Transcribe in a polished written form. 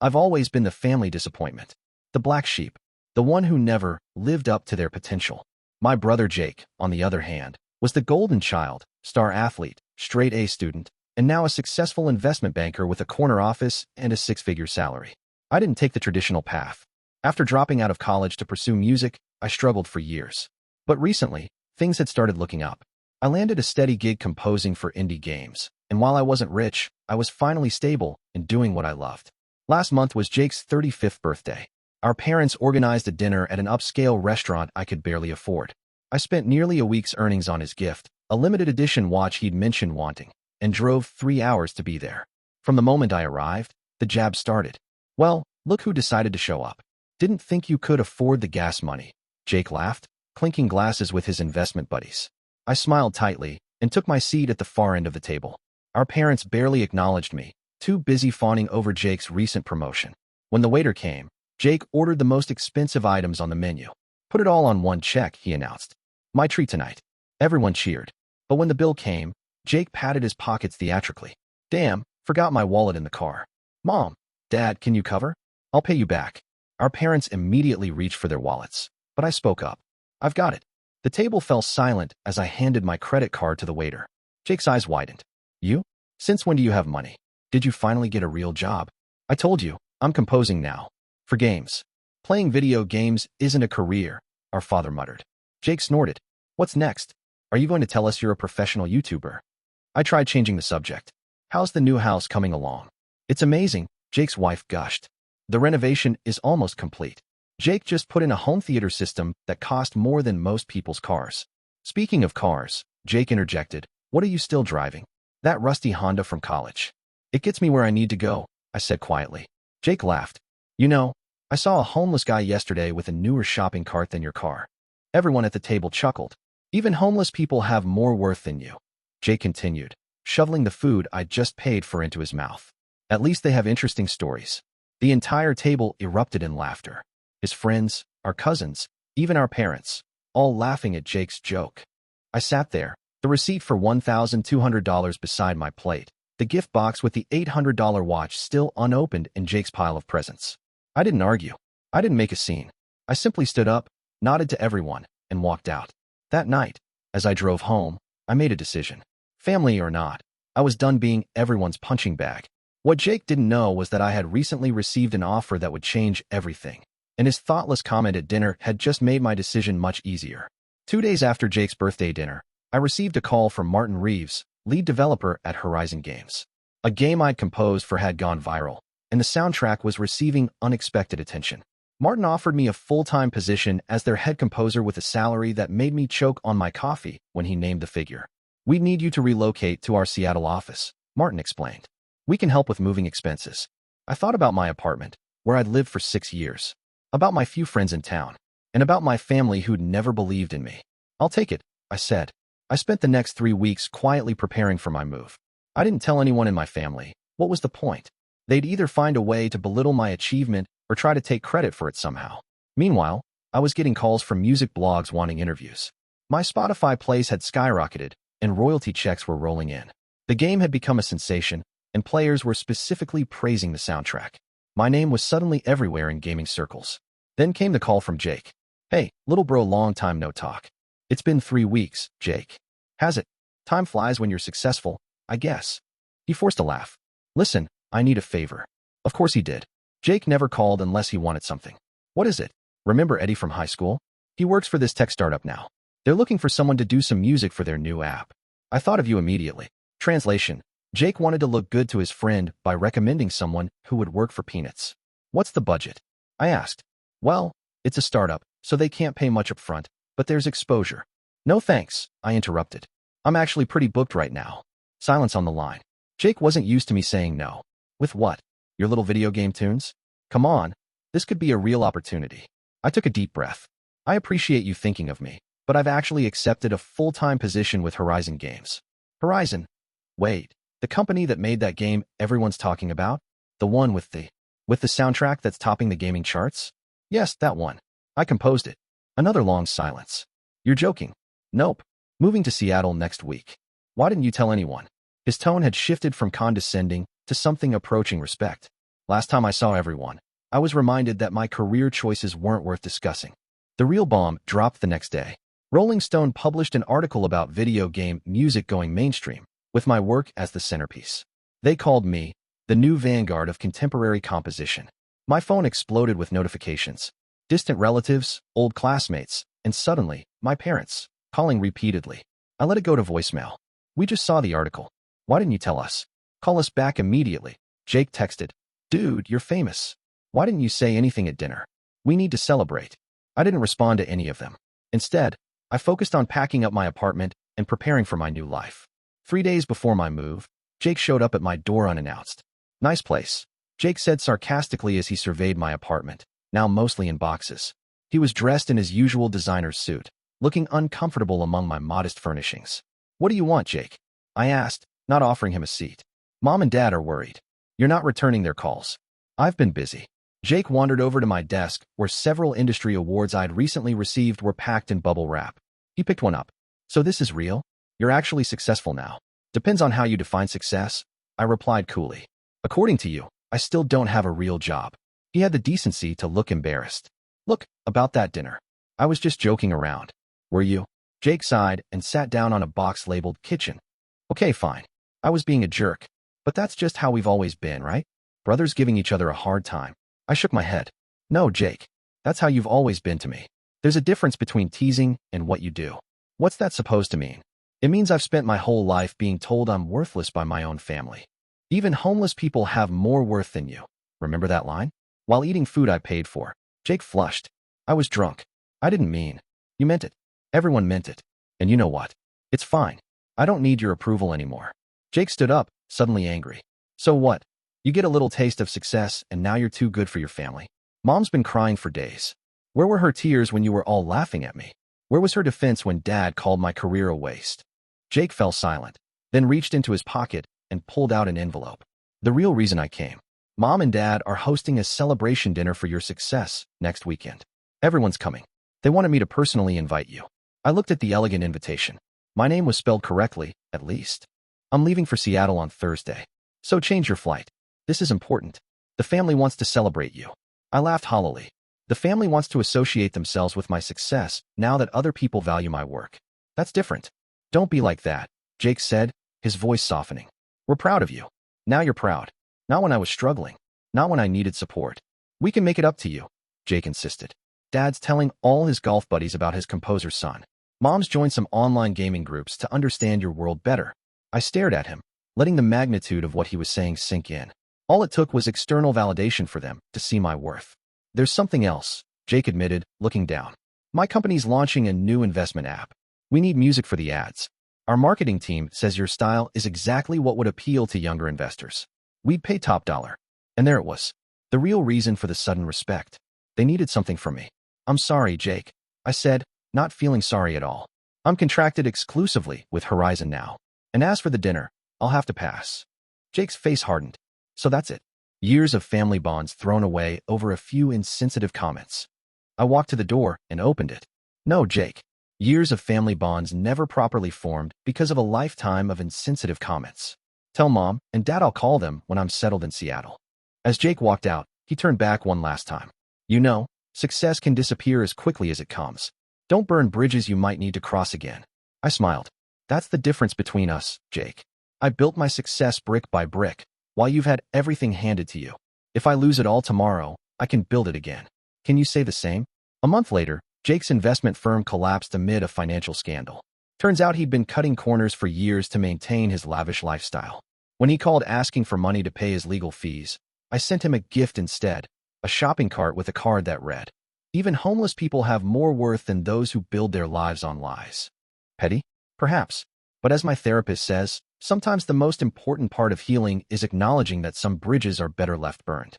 I've always been the family disappointment, the black sheep, the one who never lived up to their potential. My brother Jake, on the other hand, was the golden child, star athlete, straight A student, and now a successful investment banker with a corner office and a six-figure salary. I didn't take the traditional path. After dropping out of college to pursue music, I struggled for years. But recently, things had started looking up. I landed a steady gig composing for indie games, and while I wasn't rich, I was finally stable and doing what I loved. Last month was Jake's 35th birthday. Our parents organized a dinner at an upscale restaurant I could barely afford. I spent nearly a week's earnings on his gift, a limited edition watch he'd mentioned wanting, and drove 3 hours to be there. From the moment I arrived, the jab started. Well, look who decided to show up. Didn't think you could afford the gas money. Jake laughed, clinking glasses with his investment buddies. I smiled tightly and took my seat at the far end of the table. Our parents barely acknowledged me, too busy fawning over Jake's recent promotion. When the waiter came, Jake ordered the most expensive items on the menu. Put it all on one check, he announced. My treat tonight. Everyone cheered. But when the bill came, Jake patted his pockets theatrically. Damn, forgot my wallet in the car. Mom, Dad, can you cover? I'll pay you back. Our parents immediately reached for their wallets, but I spoke up. I've got it. The table fell silent as I handed my credit card to the waiter. Jake's eyes widened. You? Since when do you have money? Did you finally get a real job? I told you, I'm composing now. For games. Playing video games isn't a career, our father muttered. Jake snorted. What's next? Are you going to tell us you're a professional YouTuber? I tried changing the subject. How's the new house coming along? It's amazing, Jake's wife gushed. The renovation is almost complete. Jake just put in a home theater system that cost more than most people's cars. Speaking of cars, Jake interjected, what are you still driving? That rusty Honda from college. It gets me where I need to go, I said quietly. Jake laughed. You know, I saw a homeless guy yesterday with a newer shopping cart than your car. Everyone at the table chuckled. Even homeless people have more worth than you. Jake continued, shoveling the food I'd just paid for into his mouth. At least they have interesting stories. The entire table erupted in laughter. His friends, our cousins, even our parents, all laughing at Jake's joke. I sat there, the receipt for $1,200 beside my plate, the gift box with the $800 watch still unopened in Jake's pile of presents. I didn't argue. I didn't make a scene. I simply stood up, nodded to everyone, and walked out. That night, as I drove home, I made a decision. Family or not, I was done being everyone's punching bag. What Jake didn't know was that I had recently received an offer that would change everything, and his thoughtless comment at dinner had just made my decision much easier. 2 days after Jake's birthday dinner, I received a call from Martin Reeves, lead developer at Horizon Games. A game I'd composed for had gone viral, and the soundtrack was receiving unexpected attention. Martin offered me a full-time position as their head composer with a salary that made me choke on my coffee when he named the figure. We'd need you to relocate to our Seattle office, Martin explained. We can help with moving expenses. I thought about my apartment, where I'd lived for 6 years, about my few friends in town, and about my family who'd never believed in me. I'll take it, I said. I spent the next 3 weeks quietly preparing for my move. I didn't tell anyone in my family. What was the point? They'd either find a way to belittle my achievement or try to take credit for it somehow. Meanwhile, I was getting calls from music blogs wanting interviews. My Spotify plays had skyrocketed, and royalty checks were rolling in. The game had become a sensation, and players were specifically praising the soundtrack. My name was suddenly everywhere in gaming circles. Then came the call from Jake. Hey, little bro, long time no talk. It's been 3 weeks, Jake. Has it? Time flies when you're successful, I guess. He forced a laugh. Listen, I need a favor. Of course he did. Jake never called unless he wanted something. What is it? Remember Eddie from high school? He works for this tech startup now. They're looking for someone to do some music for their new app. I thought of you immediately. Translation. Jake wanted to look good to his friend by recommending someone who would work for peanuts. What's the budget? I asked. Well, it's a startup, so they can't pay much up front, but there's exposure. No thanks, I interrupted. I'm actually pretty booked right now. Silence on the line. Jake wasn't used to me saying no. With what? Your little video game tunes? Come on, this could be a real opportunity. I took a deep breath. I appreciate you thinking of me, but I've actually accepted a full-time position with Horizon Games. Horizon? Wait, the company that made that game everyone's talking about? The one with the soundtrack that's topping the gaming charts? Yes, that one. I composed it. Another long silence. You're joking. Nope. Moving to Seattle next week. Why didn't you tell anyone? His tone had shifted from condescending to something approaching respect. Last time I saw everyone, I was reminded that my career choices weren't worth discussing. The real bomb dropped the next day. Rolling Stone published an article about video game music going mainstream, with my work as the centerpiece. They called me the new vanguard of contemporary composition. My phone exploded with notifications. Distant relatives, old classmates, and suddenly, my parents, calling repeatedly. I let it go to voicemail. We just saw the article. Why didn't you tell us? Call us back immediately. Jake texted. Dude, you're famous. Why didn't you say anything at dinner? We need to celebrate. I didn't respond to any of them. Instead, I focused on packing up my apartment and preparing for my new life. 3 days before my move, Jake showed up at my door unannounced. Nice place, Jake said sarcastically as he surveyed my apartment, now mostly in boxes. He was dressed in his usual designer suit, looking uncomfortable among my modest furnishings. What do you want, Jake? I asked, not offering him a seat. Mom and Dad are worried. You're not returning their calls. I've been busy. Jake wandered over to my desk, where several industry awards I'd recently received were packed in bubble wrap. He picked one up. So this is real? You're actually successful now. Depends on how you define success, I replied coolly. According to you, I still don't have a real job. He had the decency to look embarrassed. Look, about that dinner. I was just joking around. Were you? Jake sighed and sat down on a box labeled kitchen. Okay, fine. I was being a jerk. But that's just how we've always been, right? Brothers giving each other a hard time. I shook my head. No, Jake. That's how you've always been to me. There's a difference between teasing and what you do. What's that supposed to mean? It means I've spent my whole life being told I'm worthless by my own family. Even homeless people have more worth than you. Remember that line? While eating food I paid for, Jake flushed. I was drunk. I didn't mean. You meant it. Everyone meant it. And you know what? It's fine. I don't need your approval anymore. Jake stood up, suddenly angry. So what? You get a little taste of success and now you're too good for your family. Mom's been crying for days. Where were her tears when you were all laughing at me? Where was her defense when Dad called my career a waste? Jake fell silent, then reached into his pocket and pulled out an envelope. The real reason I came. Mom and Dad are hosting a celebration dinner for your success next weekend. Everyone's coming. They wanted me to personally invite you. I looked at the elegant invitation. My name was spelled correctly, at least. I'm leaving for Seattle on Thursday. So change your flight. This is important. The family wants to celebrate you. I laughed hollowly. The family wants to associate themselves with my success now that other people value my work. That's different. Don't be like that, Jake said, his voice softening. We're proud of you. Now you're proud. Not when I was struggling. Not when I needed support. We can make it up to you, Jake insisted. Dad's telling all his golf buddies about his composer's son. Mom's joined some online gaming groups to understand your world better. I stared at him, letting the magnitude of what he was saying sink in. All it took was external validation for them to see my worth. There's something else, Jake admitted, looking down. My company's launching a new investment app. We need music for the ads. Our marketing team says your style is exactly what would appeal to younger investors. We'd pay top dollar. And there it was. The real reason for the sudden respect. They needed something from me. I'm sorry, Jake, I said, not feeling sorry at all. I'm contracted exclusively with Horizon now. And as for the dinner, I'll have to pass. Jake's face hardened. So that's it. Years of family bonds thrown away over a few insensitive comments. I walked to the door and opened it. No, Jake. Years of family bonds never properly formed because of a lifetime of insensitive comments. Tell Mom and Dad I'll call them when I'm settled in Seattle. As Jake walked out, he turned back one last time. You know, success can disappear as quickly as it comes. Don't burn bridges you might need to cross again. I smiled. That's the difference between us, Jake. I built my success brick by brick, while you've had everything handed to you. If I lose it all tomorrow, I can build it again. Can you say the same? A month later, Jake's investment firm collapsed amid a financial scandal. Turns out he'd been cutting corners for years to maintain his lavish lifestyle. When he called asking for money to pay his legal fees, I sent him a gift instead, a shopping cart with a card that read, "Even homeless people have more worth than those who build their lives on lies." Petty? Perhaps. But as my therapist says, sometimes the most important part of healing is acknowledging that some bridges are better left burned.